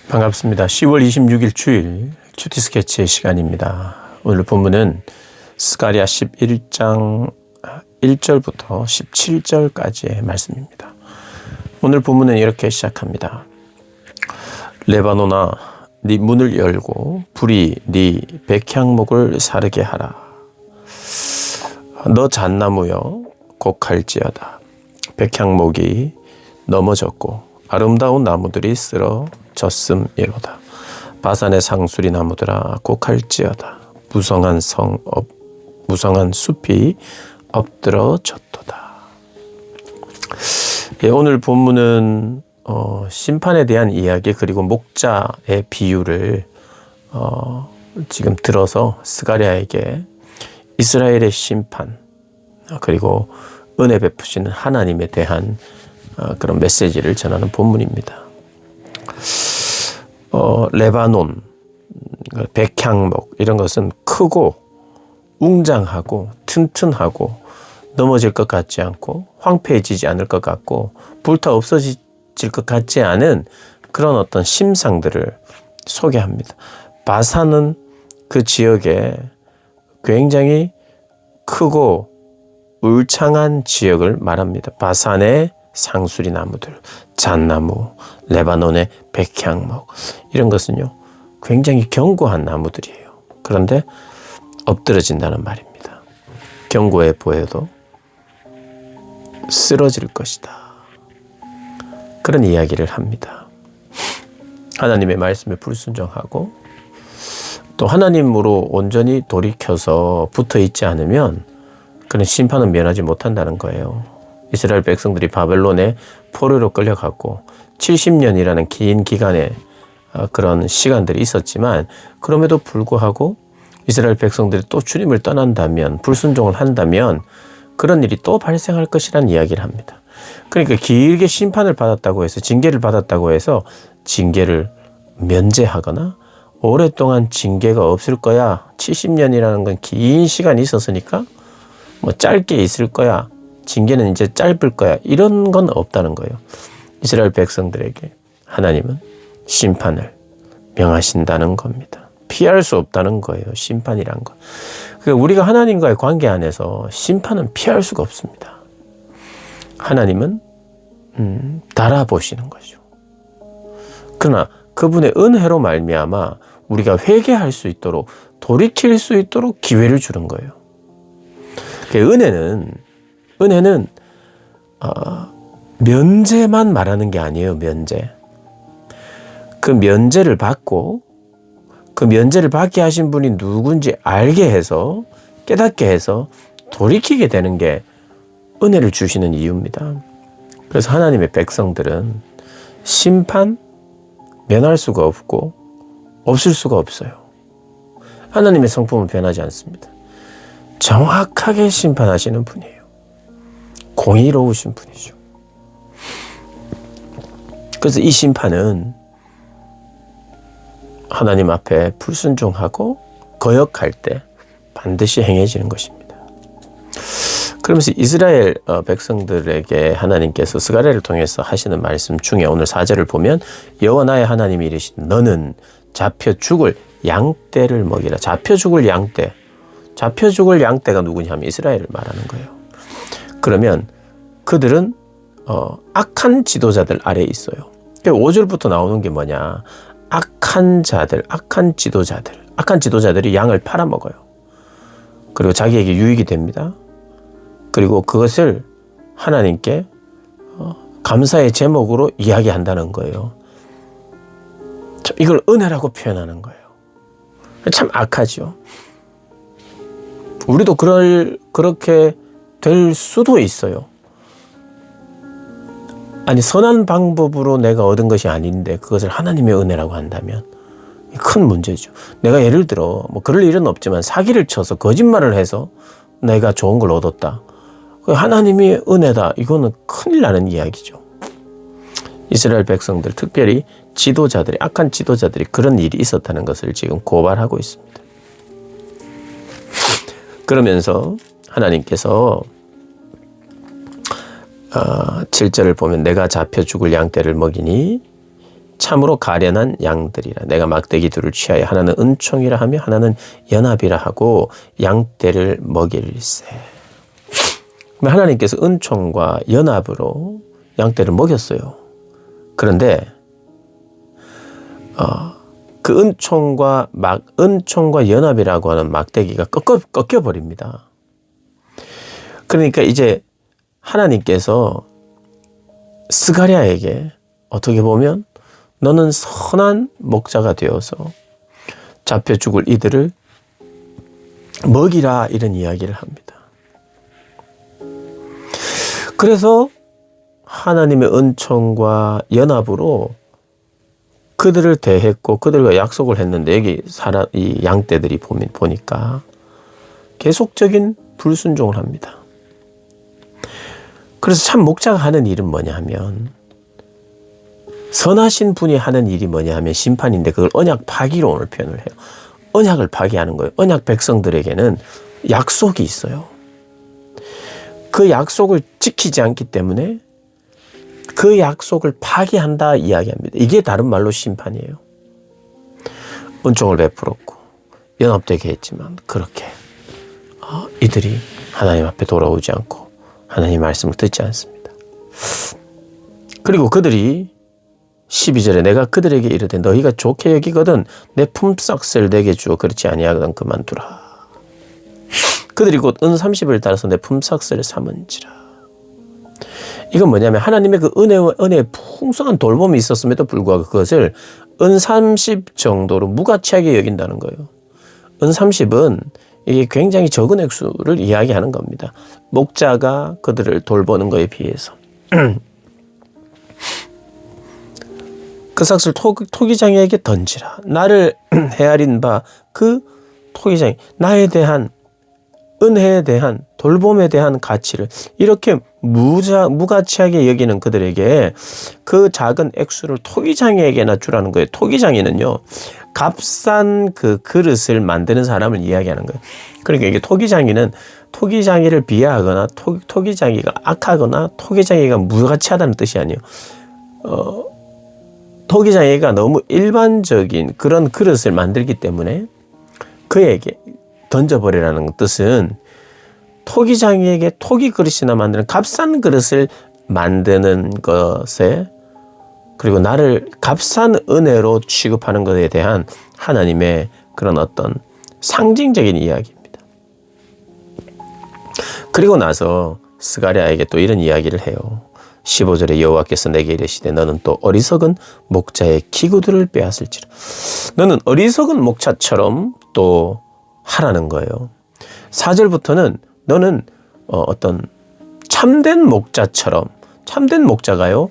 반갑습니다. 10월 26일 주일 큐티 스케치의 시간입니다. 오늘 본문은 스가랴 11장 1절부터 17절까지의 말씀입니다. 오늘 본문은 이렇게 시작합니다. 레바논아, 네 문을 열고 불이 네 백향목을 사르게 하라. 너 잣나무여 곡할지어다. 백향목이 넘어졌고 아름다운 나무들이 쓰러졌음이로다. 바산의 상수리 나무들아 곡할지어다. 무성한 숲이 엎드러졌도다. 오늘 본문은 심판에 대한 이야기 그리고 목자의 비유를 지금 들어서 스가랴에게 이스라엘의 심판 그리고 은혜 베푸시는 하나님에 대한 그런 메시지를 전하는 본문입니다. 레바논, 백향목 이런 것은 크고 웅장하고 튼튼하고 넘어질 것 같지 않고 황폐해지지 않을 것 같고 불타 없어질 것 같지 않은 그런 어떤 심상들을 소개합니다. 바산은 그 지역에 굉장히 크고 울창한 지역을 말합니다. 바산의 상수리 나무들, 잣나무, 레바논의 백향목 이런 것은요 굉장히 견고한 나무들이에요. 그런데 엎드러진다는 말입니다. 견고해 보여도 쓰러질 것이다. 그런 이야기를 합니다. 하나님의 말씀에 불순종하고 또 하나님으로 온전히 돌이켜서 붙어 있지 않으면 그런 심판은 면하지 못한다는 거예요. 이스라엘 백성들이 바벨론에 포로로 끌려갔고 70년이라는 긴 기간의 그런 시간들이 있었지만 그럼에도 불구하고 이스라엘 백성들이 또 주님을 떠난다면 불순종을 한다면 그런 일이 또 발생할 것이라는 이야기를 합니다. 그러니까 길게 심판을 받았다고 해서 징계를 받았다고 해서 징계를 면제하거나 오랫동안 징계가 없을 거야 70년이라는 건 긴 시간이 있었으니까 뭐 짧게 있을 거야 징계는 이제 짧을 거야 이런 건 없다는 거예요. 이스라엘 백성들에게 하나님은 심판을 명하신다는 겁니다. 피할 수 없다는 거예요. 심판이란 거. 그러니까 우리가 하나님과의 관계 안에서 심판은 피할 수가 없습니다. 하나님은 달아보시는 거죠. 그러나 그분의 은혜로 말미암아 우리가 회개할 수 있도록 돌이킬 수 있도록 기회를 주는 거예요. 은혜는 면제만 말하는 게 아니에요. 면제. 그 면제를 받고 그 면제를 받게 하신 분이 누군지 알게 해서 깨닫게 해서 돌이키게 되는 게 은혜를 주시는 이유입니다. 그래서 하나님의 백성들은 심판 면할 수가 없고 없을 수가 없어요. 하나님의 성품은 변하지 않습니다. 정확하게 심판하시는 분이에요. 공의로우신 분이죠. 그래서 이 심판은 하나님 앞에 불순종하고 거역할 때 반드시 행해지는 것입니다. 그러면서 이스라엘 백성들에게 하나님께서 스가랴를 통해서 하시는 말씀 중에 오늘 4절을 보면 여호와 나의 하나님이 이르시되 너는 잡혀 죽을 양떼를 먹이라. 잡혀 죽을 양떼. 잡혀 죽을 양떼가 누구냐 하면 이스라엘을 말하는 거예요. 그러면 그들은 악한 지도자들 아래에 있어요. 5절부터 나오는 게 뭐냐. 악한 자들, 악한 지도자들이 양을 팔아먹어요. 그리고 자기에게 유익이 됩니다. 그리고 그것을 하나님께 감사의 제목으로 이야기한다는 거예요. 이걸 은혜라고 표현하는 거예요. 참 악하죠. 우리도 그렇게 될 수도 있어요. 아니 선한 방법으로 내가 얻은 것이 아닌데 그것을 하나님의 은혜라고 한다면 큰 문제죠. 내가 예를 들어 뭐 그럴 일은 없지만 사기를 쳐서 거짓말을 해서 내가 좋은 걸 얻었다. 하나님의 은혜다. 이거는 큰일 나는 이야기죠. 이스라엘 백성들 특별히 악한 지도자들이 그런 일이 있었다는 것을 지금 고발하고 있습니다. 그러면서 하나님께서 7절을 보면 내가 잡혀 죽을 양떼를 먹이니 참으로 가련한 양들이라. 내가 막대기 둘을 취하여 하나는 은총이라 하며 하나는 연합이라 하고 양떼를 먹일세. 하나님께서 은총과 연합으로 양떼를 먹였어요. 그런데 그 은총과 연합이라고 하는 막대기가 꺾여 버립니다. 그러니까 이제 하나님께서 스가랴에게 어떻게 보면 너는 선한 목자가 되어서 잡혀 죽을 이들을 먹이라, 이런 이야기를 합니다. 그래서 하나님의 은총과 연합으로 그들을 대했고 그들과 약속을 했는데, 여기 이 양떼들이 보니까 계속적인 불순종을 합니다. 그래서 참 목자가 하는 일은 뭐냐 하면, 선하신 분이 하는 일이 뭐냐 하면 심판인데, 그걸 언약 파기로 오늘 표현을 해요. 언약을 파기하는 거예요. 언약 백성들에게는 약속이 있어요. 그 약속을 지키지 않기 때문에 그 약속을 파기한다 이야기합니다. 이게 다른 말로 심판이에요. 은총을 베풀었고 연합되게 했지만 그렇게 이들이 하나님 앞에 돌아오지 않고 하나님 말씀을 듣지 않습니다. 그리고 그들이 12절에 내가 그들에게 이르되 너희가 좋게 여기거든 내 품삯을 내게 주어 그렇지 아니하거든 그만두라. 그들이 곧 은 30을 따라서 내 품삯을 삼은지라. 이건 뭐냐면 하나님의 그 은혜의 풍성한 돌봄이 있었음에도 불구하고 그것을 은 30 정도로 무가치하게 여긴다는 거예요. 은 30은 이게 굉장히 적은 액수를 이야기하는 겁니다. 목자가 그들을 돌보는 것에 비해서. 그 삭슬 토기장에게 던지라. 나를 헤아린 바 그 토기장이 나에 대한 은혜에 대한 돌봄에 대한 가치를 이렇게 무가치하게 여기는 그들에게 그 작은 액수를 토기장에게나 주라는 거예요. 토기장에는요, 값싼 그 그릇을 만드는 사람을 이야기하는 거예요. 그러니까 이게 토기장이를 비하하거나 토기장이가 악하거나 토기장이가 무가치하다는 뜻이 아니에요. 토기장이가 너무 일반적인 그런 그릇을 만들기 때문에 그에게 던져버리라는 뜻은 토기장이에게 토기 그릇이나 만드는 값싼 그릇을 만드는 것에, 그리고 나를 값싼 은혜로 취급하는 것에 대한 하나님의 그런 어떤 상징적인 이야기입니다. 그리고 나서 스가랴에게 또 이런 이야기를 해요. 15절에 여호와께서 내게 이르시되 너는 또 어리석은 목자의 기구들을 빼앗을지라. 너는 어리석은 목자처럼 또 하라는 거예요. 4절부터는 너는 어떤 참된 목자처럼, 참된 목자가요,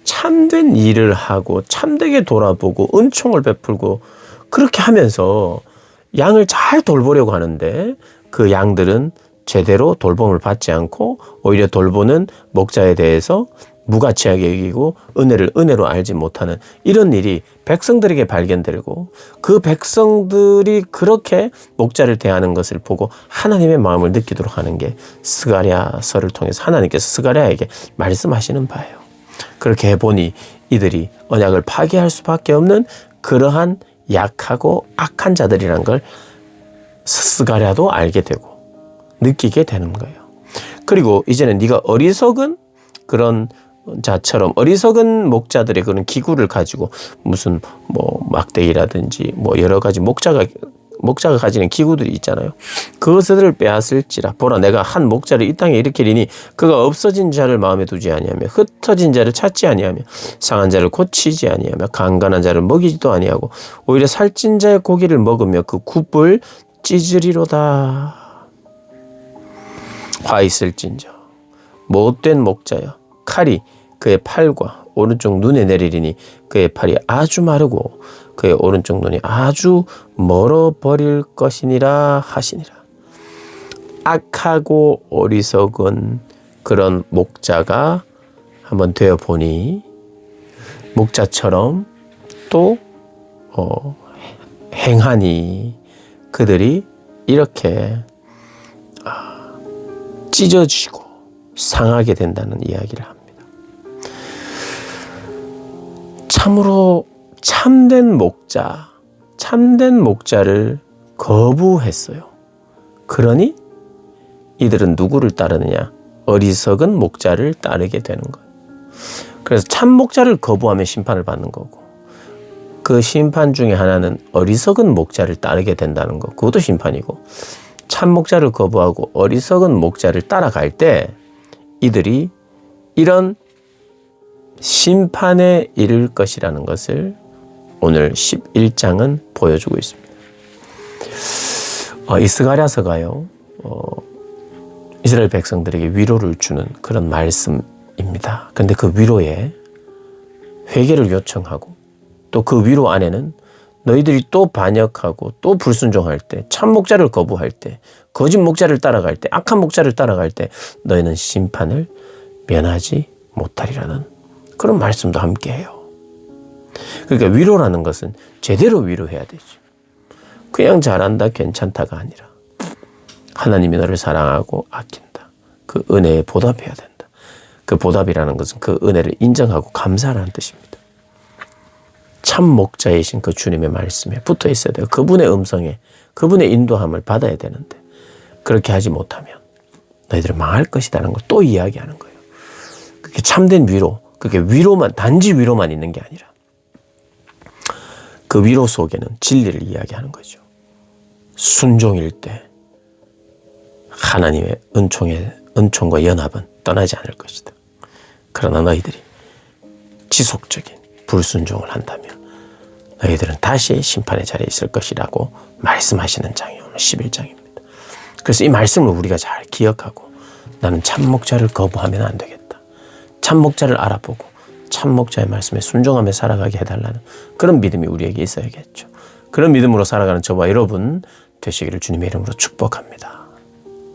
참된 일을 하고 참되게 돌아보고 은총을 베풀고 그렇게 하면서 양을 잘 돌보려고 하는데 그 양들은 제대로 돌봄을 받지 않고 오히려 돌보는 목자에 대해서 무가치하게 여기고 은혜를 은혜로 알지 못하는 이런 일이 백성들에게 발견되고, 그 백성들이 그렇게 목자를 대하는 것을 보고 하나님의 마음을 느끼도록 하는 게 스가랴서를 통해서 하나님께서 스가랴에게 말씀하시는 바예요. 그렇게 해보니 이들이 언약을 파기할 수밖에 없는 그러한 약하고 악한 자들이란 걸 스가랴도 알게 되고 느끼게 되는 거예요. 그리고 이제는 네가 어리석은 그런 자처럼, 어리석은 목자들의 그런 기구를 가지고 무슨 막대기라든지 여러 가지 목자가 가지는 기구들이 있잖아요. 그것들을 빼앗을지라. 보라 내가 한 목자를 이 땅에 일으키리니 그가 없어진 자를 마음에 두지 아니하며 흩어진 자를 찾지 아니하며 상한 자를 고치지 아니하며 강간한 자를 먹이지도 아니하고 오히려 살찐 자의 고기를 먹으며 그 굽을 찢으리로다. 화 있을진저 못된 목자여 칼이 그의 팔과 오른쪽 눈에 내리리니 그의 팔이 아주 마르고 그의 오른쪽 눈이 아주 멀어버릴 것이니라 하시니라. 악하고 어리석은 그런 목자가 한번 되어보니 목자처럼 또 행하니 그들이 이렇게 찢어지고 상하게 된다는 이야기를 합니다. 참으로 참된 목자를 거부했어요. 그러니 이들은 누구를 따르느냐? 어리석은 목자를 따르게 되는 거예요. 그래서 참 목자를 거부하면 심판을 받는 거고, 그 심판 중에 하나는 어리석은 목자를 따르게 된다는 거, 그것도 심판이고, 참 목자를 거부하고 어리석은 목자를 따라갈 때 이들이 이런 심판에 이를 것이라는 것을 오늘 11장은 보여주고 있습니다. 이 스가랴서가요, 이스라엘 백성들에게 위로를 주는 그런 말씀입니다. 그런데 그 위로에 회개를 요청하고, 또 그 위로 안에는 너희들이 또 반역하고 또 불순종할 때, 참 목자를 거부할 때, 거짓 목자를 따라갈 때, 악한 목자를 따라갈 때 너희는 심판을 면하지 못하리라는 그런 말씀도 함께 해요. 그러니까 위로라는 것은 제대로 위로해야 되죠. 그냥 잘한다, 괜찮다가 아니라 하나님이 너를 사랑하고 아낀다. 그 은혜에 보답해야 된다. 그 보답이라는 것은 그 은혜를 인정하고 감사하라는 뜻입니다. 참 목자이신 그 주님의 말씀에 붙어 있어야 돼요. 그분의 음성에, 그분의 인도함을 받아야 되는데, 그렇게 하지 못하면 너희들은 망할 것이라는 걸 또 이야기하는 거예요. 그게 참된 위로, 그게 위로만, 단지 위로만 있는 게 아니라 그 위로 속에는 진리를 이야기하는 거죠. 순종일 때 하나님의 은총과 연합은 떠나지 않을 것이다. 그러나 너희들이 지속적인 불순종을 한다면 너희들은 다시 심판의 자리에 있을 것이라고 말씀하시는 장이 오늘 11장입니다. 그래서 이 말씀을 우리가 잘 기억하고, 나는 참 목자를 거부하면 안 되겠다. 참 목자를 알아보고 참 목자의 말씀에 순종하며 살아가게 해달라는 그런 믿음이 우리에게 있어야겠죠. 그런 믿음으로 살아가는 저와 여러분 되시기를 주님의 이름으로 축복합니다.